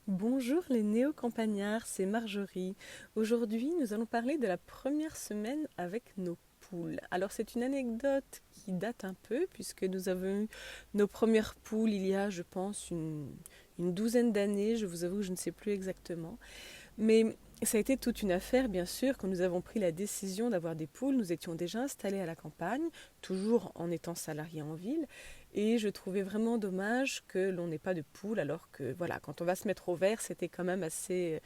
Bonjour les néo-campagnards, c'est Marjorie. Aujourd'hui, nous allons parler de la première semaine avec nos poules. Alors c'est une anecdote qui date un peu puisque nous avons eu nos premières poules il y a, je pense, une douzaine d'années. Je vous avoue que je ne sais plus exactement. Mais ça a été toute une affaire, bien sûr, quand nous avons pris la décision d'avoir des poules. Nous étions déjà installés à la campagne, toujours en étant salariés en ville. Et je trouvais vraiment dommage que l'on n'ait pas de poules, alors que, voilà, quand on va se mettre au vert, c'était quand même assez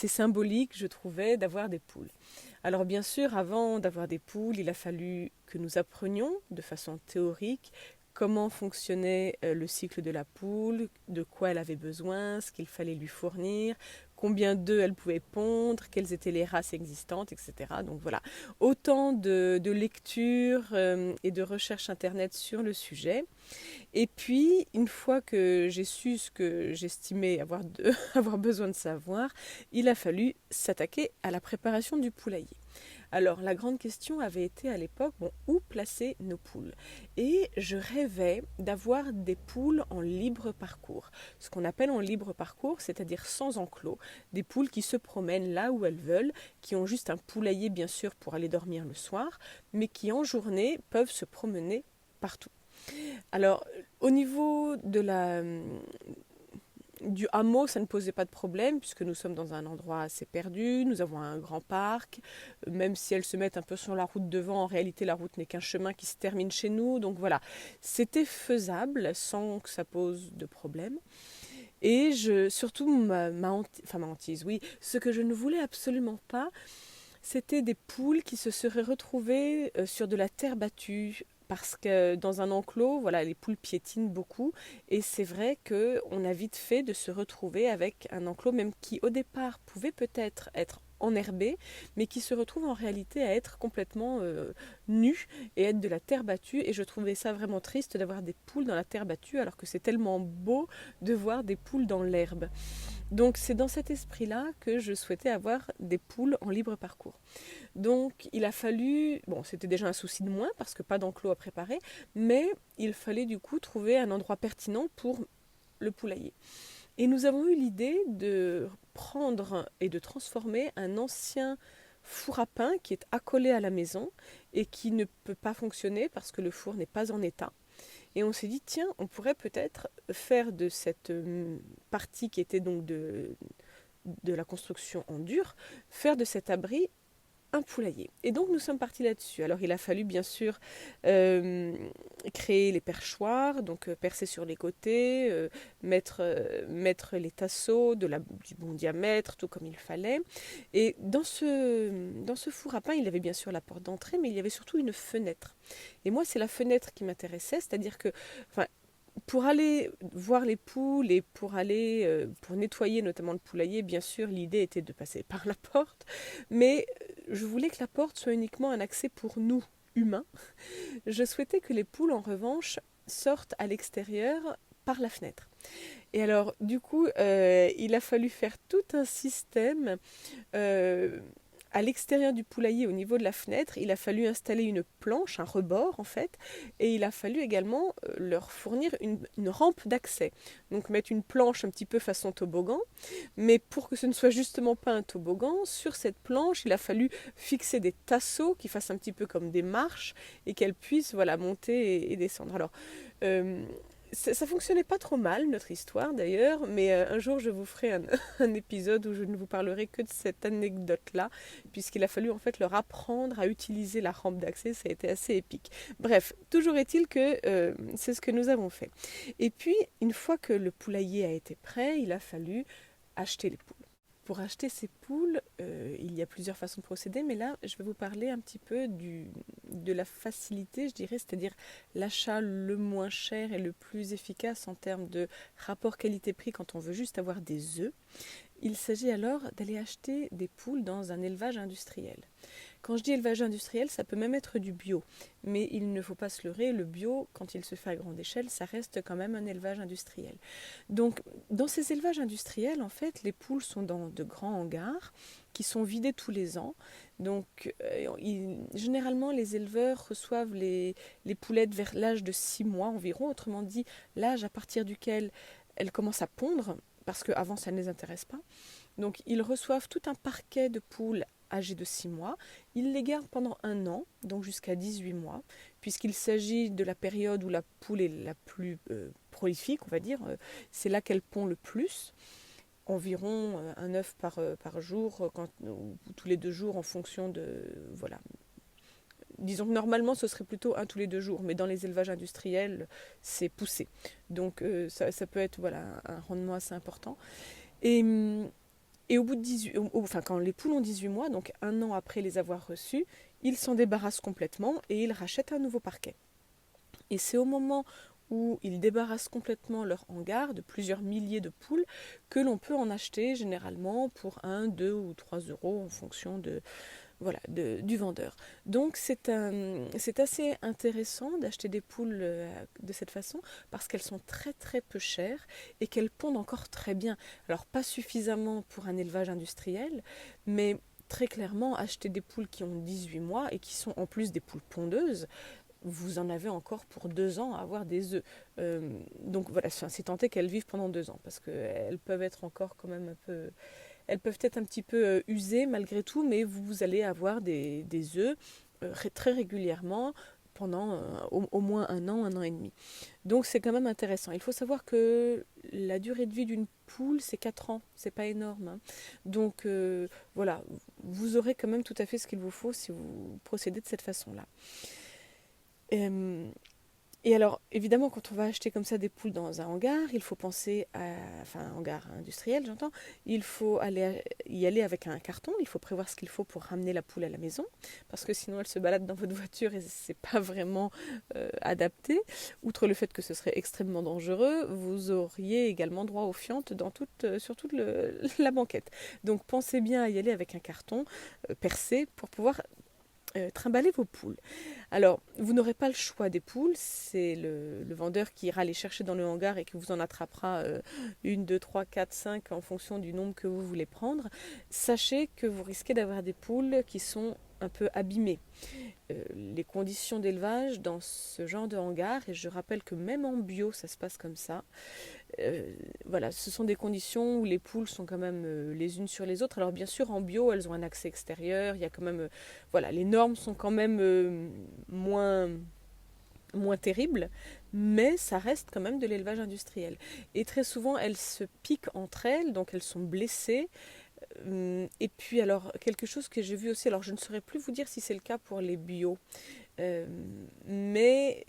symbolique, je trouvais, d'avoir des poules. Alors, bien sûr, avant d'avoir des poules, il a fallu que nous apprenions de façon théorique comment fonctionnait le cycle de la poule, de quoi elle avait besoin, ce qu'il fallait lui fournir, combien d'œufs elle pouvait pondre, quelles étaient les races existantes, etc. Donc voilà, autant de lectures et de recherches internet sur le sujet. Et puis, une fois que j'ai su ce que j'estimais avoir besoin de savoir, il a fallu s'attaquer à la préparation du poulailler. Alors, la grande question avait été à l'époque, bon, où placer nos poules? Et je rêvais d'avoir des poules en libre parcours. Ce qu'on appelle en libre parcours, c'est-à-dire sans enclos. Des poules qui se promènent là où elles veulent, qui ont juste un poulailler bien sûr pour aller dormir le soir, mais qui en journée peuvent se promener partout. Alors, au niveau du hameau, ça ne posait pas de problème puisque nous sommes dans un endroit assez perdu, nous avons un grand parc, même si elles se mettent un peu sur la route devant, en réalité la route n'est qu'un chemin qui se termine chez nous, donc voilà, c'était faisable sans que ça pose de problème. Et surtout ma hantise, oui, ce que je ne voulais absolument pas, c'était des poules qui se seraient retrouvées sur de la terre battue. Parce que dans un enclos, voilà, les poules piétinent beaucoup. Et c'est vrai qu'on a vite fait de se retrouver avec un enclos, même qui au départ pouvait peut-être être enherbé, mais qui se retrouve en réalité à être complètement nu et être de la terre battue. Et je trouvais ça vraiment triste d'avoir des poules dans la terre battue, alors que c'est tellement beau de voir des poules dans l'herbe. Donc c'est dans cet esprit-là que je souhaitais avoir des poules en libre parcours. Donc il a fallu, bon c'était déjà un souci de moins parce que pas d'enclos à préparer, mais il fallait du coup trouver un endroit pertinent pour le poulailler. Et nous avons eu l'idée de prendre et de transformer un ancien four à pain qui est accolé à la maison et qui ne peut pas fonctionner parce que le four n'est pas en état. Et on s'est dit, tiens, on pourrait peut-être faire de cette partie qui était donc de la construction en dur, faire de cet abri un poulailler. Et donc nous sommes partis là-dessus. Alors il a fallu bien sûr euh, créer les perchoirs, donc percer sur les côtés, mettre les tasseaux du bon diamètre, tout comme il fallait. Et dans ce four à pain, il y avait bien sûr la porte d'entrée, mais il y avait surtout une fenêtre. Et moi, c'est la fenêtre qui m'intéressait, c'est-à-dire que, enfin, pour aller voir les poules et pour nettoyer notamment le poulailler, bien sûr, l'idée était de passer par la porte, mais je voulais que la porte soit uniquement un accès pour nous, humains. Je souhaitais que les poules, en revanche, sortent à l'extérieur par la fenêtre. Et alors, du coup, il a fallu faire tout un système euh, à l'extérieur du poulailler, au niveau de la fenêtre. Il a fallu installer une planche, un rebord en fait, et il a fallu également leur fournir une rampe d'accès. Donc mettre une planche un petit peu façon toboggan, mais pour que ce ne soit justement pas un toboggan, sur cette planche, il a fallu fixer des tasseaux qui fassent un petit peu comme des marches et qu'elles puissent voilà, monter et descendre. Alors, euh, ça fonctionnait pas trop mal, notre histoire d'ailleurs, mais un jour je vous ferai un épisode où je ne vous parlerai que de cette anecdote-là, puisqu'il a fallu en fait leur apprendre à utiliser la rampe d'accès, ça a été assez épique. Bref, toujours est-il que c'est ce que nous avons fait. Et puis, une fois que le poulailler a été prêt, il a fallu acheter les poules. Pour acheter ces poules, il y a plusieurs façons de procéder, mais là, je vais vous parler un petit peu de la facilité, je dirais, c'est-à-dire l'achat le moins cher et le plus efficace en termes de rapport qualité-prix quand on veut juste avoir des œufs. Il s'agit alors d'aller acheter des poules dans un élevage industriel. Quand je dis élevage industriel, ça peut même être du bio. Mais il ne faut pas se leurrer, le bio, quand il se fait à grande échelle, ça reste quand même un élevage industriel. Donc, dans ces élevages industriels, en fait, les poules sont dans de grands hangars qui sont vidés tous les ans. Donc, généralement, les éleveurs reçoivent les poulettes vers l'âge de 6 mois environ, autrement dit, l'âge à partir duquel elles commencent à pondre parce qu'avant ça ne les intéresse pas. Donc ils reçoivent tout un parquet de poules âgées de 6 mois, ils les gardent pendant un an, donc jusqu'à 18 mois, puisqu'il s'agit de la période où la poule est la plus prolifique, on va dire, c'est là qu'elle pond le plus, environ un œuf par jour, ou tous les 2 jours en fonction de... Voilà. Disons que normalement ce serait plutôt un tous les 2 jours, mais dans les élevages industriels c'est poussé. Donc ça peut être voilà, un rendement assez important. Et, et au bout de 18, enfin quand les poules ont 18 mois, donc un an après les avoir reçues, ils s'en débarrassent complètement et ils rachètent un nouveau parquet. Et c'est au moment où ils débarrassent complètement leur hangar de plusieurs milliers de poules que l'on peut en acheter généralement pour 1, 2 ou 3 euros en fonction du vendeur. Donc c'est assez intéressant d'acheter des poules de cette façon parce qu'elles sont très très peu chères et qu'elles pondent encore très bien. Alors pas suffisamment pour un élevage industriel, mais très clairement acheter des poules qui ont 18 mois et qui sont en plus des poules pondeuses, vous en avez encore pour 2 ans à avoir des œufs. Donc voilà, c'est tenté qu'elles vivent pendant 2 ans parce qu'elles peuvent être encore quand même un peu... Elles peuvent être un petit peu usées malgré tout, mais vous allez avoir des œufs très régulièrement pendant au moins un an et demi. Donc c'est quand même intéressant. Il faut savoir que la durée de vie d'une poule, c'est 4 ans. C'est pas énorme, hein. Donc voilà, vous aurez quand même tout à fait ce qu'il vous faut si vous procédez de cette façon-là. Et alors, évidemment, quand on va acheter comme ça des poules dans un hangar, il faut penser à... Enfin, un hangar industriel, j'entends. Il faut y aller avec un carton. Il faut prévoir ce qu'il faut pour ramener la poule à la maison. Parce que sinon, elle se balade dans votre voiture et c'est pas vraiment adapté. Outre le fait que ce serait extrêmement dangereux, vous auriez également droit aux fientes sur toute la banquette. Donc, pensez bien à y aller avec un carton percé pour pouvoir trimballer vos poules. Alors, vous n'aurez pas le choix des poules, c'est le vendeur qui ira les chercher dans le hangar et qui vous en attrapera 1, 2, 3, 4, 5 en fonction du nombre que vous voulez prendre. Sachez que vous risquez d'avoir des poules qui sont un peu abîmées. Les conditions d'élevage dans ce genre de hangar, et je rappelle que même en bio ça se passe comme ça, voilà, ce sont des conditions où les poules sont quand même les unes sur les autres. Alors bien sûr en bio elles ont un accès extérieur, il y a quand même, voilà, les normes sont quand même moins terribles, mais ça reste quand même de l'élevage industriel. Et très souvent elles se piquent entre elles, donc elles sont blessées. Et puis alors quelque chose que j'ai vu aussi, alors je ne saurais plus vous dire si c'est le cas pour les bio, mais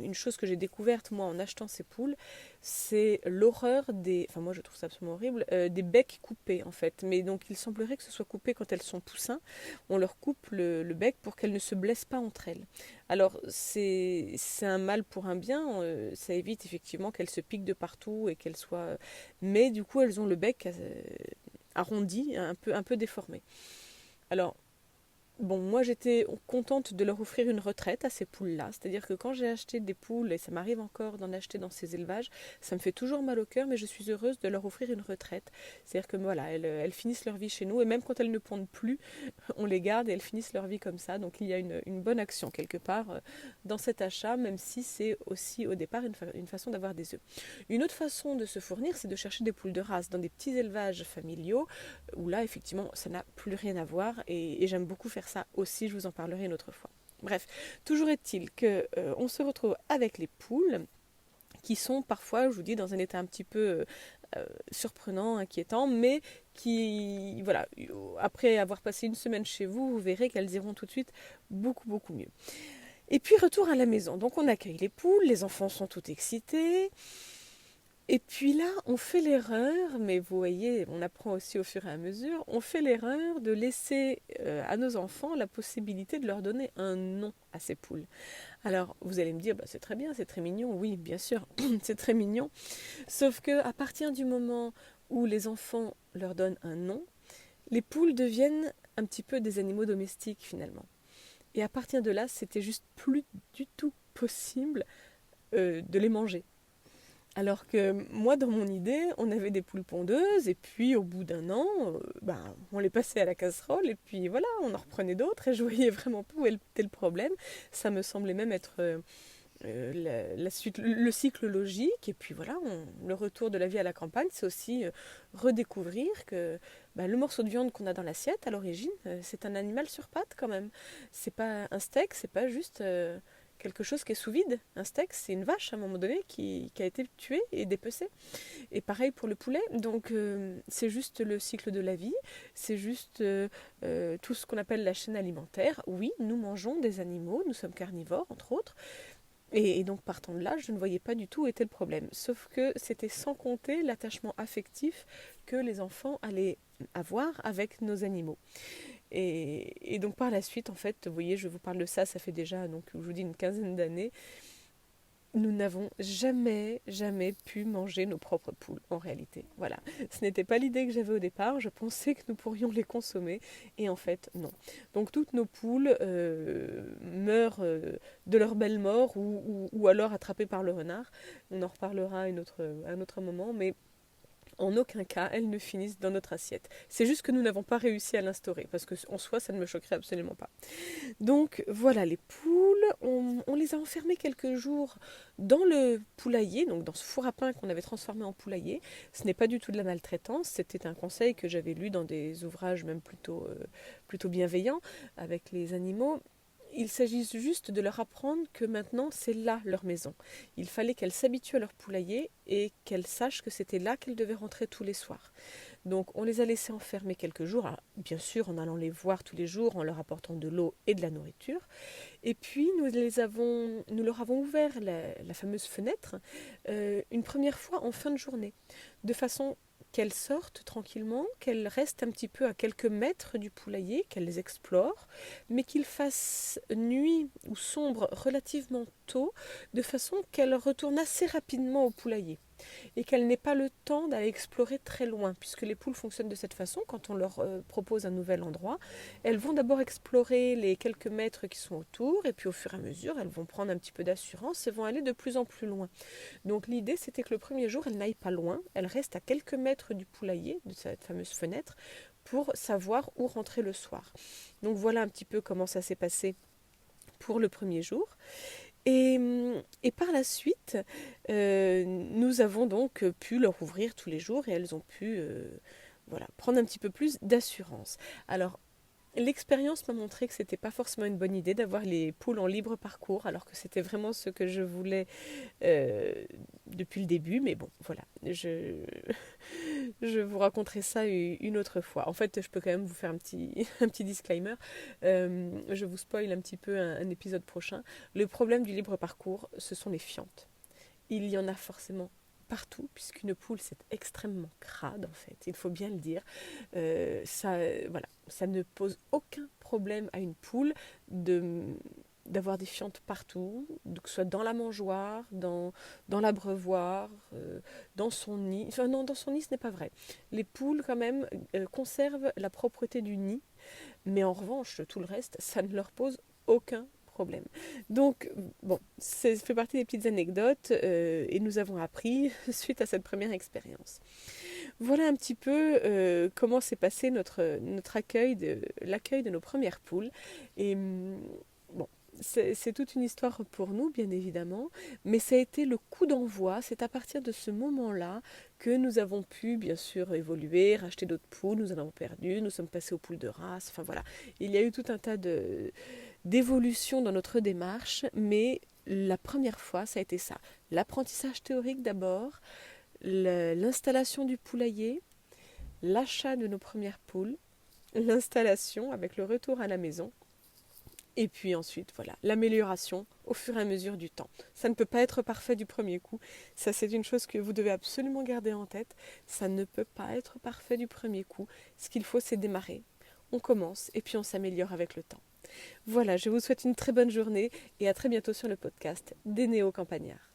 une chose que j'ai découverte moi en achetant ces poules, c'est l'horreur enfin moi je trouve ça absolument horrible, des becs coupés en fait. Mais donc il semblerait que ce soit coupé quand elles sont poussins, on leur coupe le bec pour qu'elles ne se blessent pas entre elles. Alors c'est un mal pour un bien, ça évite effectivement qu'elles se piquent de partout et qu'elles soient... Mais du coup elles ont le bec arrondi, un peu déformé. Alors bon, moi j'étais contente de leur offrir une retraite à ces poules-là, c'est-à-dire que quand j'ai acheté des poules, et ça m'arrive encore d'en acheter dans ces élevages, ça me fait toujours mal au cœur, mais je suis heureuse de leur offrir une retraite. C'est-à-dire que voilà, elles finissent leur vie chez nous, et même quand elles ne pondent plus, on les garde et elles finissent leur vie comme ça. Donc il y a une bonne action quelque part dans cet achat, même si c'est aussi au départ une façon d'avoir des œufs. Une autre façon de se fournir, c'est de chercher des poules de race dans des petits élevages familiaux, où là effectivement ça n'a plus rien à voir, et j'aime beaucoup faire ça aussi, je vous en parlerai une autre fois. Bref, toujours est-il que on se retrouve avec les poules qui sont parfois, je vous dis, dans un état un petit peu surprenant, inquiétant, mais qui, voilà, après avoir passé une semaine chez vous, vous verrez qu'elles iront tout de suite beaucoup mieux. Et puis retour à la maison, donc on accueille les poules, les enfants sont tout excités. Et puis là, on fait l'erreur, mais vous voyez, on apprend aussi au fur et à mesure, on fait l'erreur de laisser à nos enfants la possibilité de leur donner un nom à ces poules. Alors, vous allez me dire, bah, c'est très bien, c'est très mignon. Oui, bien sûr, c'est très mignon. Sauf que à partir du moment où les enfants leur donnent un nom, les poules deviennent un petit peu des animaux domestiques finalement. Et à partir de là, c'était juste plus du tout possible de les manger. Alors que moi, dans mon idée, on avait des poules pondeuses, et puis au bout d'un an, on les passait à la casserole, et puis voilà, on en reprenait d'autres, et je voyais vraiment pas où était le problème. Ça me semblait même être la suite, le cycle logique. Et puis voilà, le retour de la vie à la campagne, c'est aussi redécouvrir que le morceau de viande qu'on a dans l'assiette, à l'origine, c'est un animal sur pattes quand même. C'est pas un steak, c'est pas juste quelque chose qui est sous vide. Un steak, c'est une vache à un moment donné qui a été tuée et dépecée. Et pareil pour le poulet. Donc c'est juste le cycle de la vie, c'est juste tout ce qu'on appelle la chaîne alimentaire. Oui, nous mangeons des animaux, nous sommes carnivores entre autres. Et donc partant de là, je ne voyais pas du tout où était le problème. Sauf que c'était sans compter l'attachement affectif que les enfants allaient avoir avec nos animaux. Et donc par la suite, en fait, vous voyez, je vous parle de ça, ça fait déjà, donc je vous dis, une quinzaine d'années. Nous n'avons jamais pu manger nos propres poules, en réalité. Voilà. Ce n'était pas l'idée que j'avais au départ. Je pensais que nous pourrions les consommer. Et en fait, non. Donc toutes nos poules meurent de leur belle mort ou alors attrapées par le renard. On en reparlera à un autre moment. Mais en aucun cas, elles ne finissent dans notre assiette. C'est juste que nous n'avons pas réussi à l'instaurer. Parce qu'en soi, ça ne me choquerait absolument pas. Donc voilà, les poules, on les a enfermées quelques jours dans le poulailler, donc dans ce four à pain qu'on avait transformé en poulailler. Ce n'est pas du tout de la maltraitance, c'était un conseil que j'avais lu dans des ouvrages même plutôt bienveillants avec les animaux. Il s'agit juste de leur apprendre que maintenant c'est là leur maison. Il fallait qu'elles s'habituent à leur poulailler et qu'elles sachent que c'était là qu'elles devaient rentrer tous les soirs. Donc on les a laissés enfermer quelques jours, alors, bien sûr en allant les voir tous les jours, en leur apportant de l'eau et de la nourriture. Et puis nous leur avons ouvert la fameuse fenêtre une première fois en fin de journée, de façon qu'elles sortent tranquillement, qu'elles restent un petit peu à quelques mètres du poulailler, qu'elles les explorent, mais qu'il fasse nuit ou sombre relativement tôt, de façon qu'elles retournent assez rapidement au poulailler et qu'elles n'aient pas le temps d'aller explorer très loin, puisque les poules fonctionnent de cette façon. Quand on leur propose un nouvel endroit, elles vont d'abord explorer les quelques mètres qui sont autour, et puis au fur et à mesure, elles vont prendre un petit peu d'assurance et vont aller de plus en plus loin. Donc l'idée, c'était que le premier jour, elles n'aillent pas loin, elles restent à quelques mètres du poulailler, de cette fameuse fenêtre, pour savoir où rentrer le soir. Donc voilà un petit peu comment ça s'est passé pour le premier jour. Et par la suite, nous avons donc pu leur ouvrir tous les jours et elles ont pu prendre un petit peu plus d'assurance. Alors, l'expérience m'a montré que c'était pas forcément une bonne idée d'avoir les poules en libre parcours, alors que c'était vraiment ce que je voulais depuis le début. Mais bon, voilà, je vous raconterai ça une autre fois. En fait, je peux quand même vous faire un petit disclaimer. Je vous spoil un petit peu un épisode prochain. Le problème du libre parcours, ce sont les fientes. Il y en a forcément partout, puisqu'une poule, c'est extrêmement crade, en fait. Il faut bien le dire. Ça ne pose aucun problème à une poule d'avoir des fientes partout, que ce soit dans la mangeoire, dans l'abreuvoir, dans son nid. Enfin non, dans son nid, ce n'est pas vrai. Les poules, quand même, conservent la propreté du nid, mais en revanche, tout le reste, ça ne leur pose aucun problème. Donc, bon, ça fait partie des petites anecdotes et nous avons appris suite à cette première expérience. Voilà un petit peu comment s'est passé l'accueil de nos premières poules. Et bon, c'est toute une histoire pour nous, bien évidemment, mais ça a été le coup d'envoi. C'est à partir de ce moment-là que nous avons pu, bien sûr, évoluer, racheter d'autres poules. Nous en avons perdu, nous sommes passés aux poules de race. Enfin voilà, il y a eu tout un tas d'évolutions dans notre démarche, mais la première fois, ça a été ça. L'apprentissage théorique d'abord, l'installation du poulailler, l'achat de nos premières poules, l'installation avec le retour à la maison. Et puis ensuite, voilà, l'amélioration au fur et à mesure du temps. Ça ne peut pas être parfait du premier coup. Ça, c'est une chose que vous devez absolument garder en tête. Ça ne peut pas être parfait du premier coup. Ce qu'il faut, c'est démarrer. On commence et puis on s'améliore avec le temps. Voilà, je vous souhaite une très bonne journée et à très bientôt sur le podcast des Néo-Campagnards.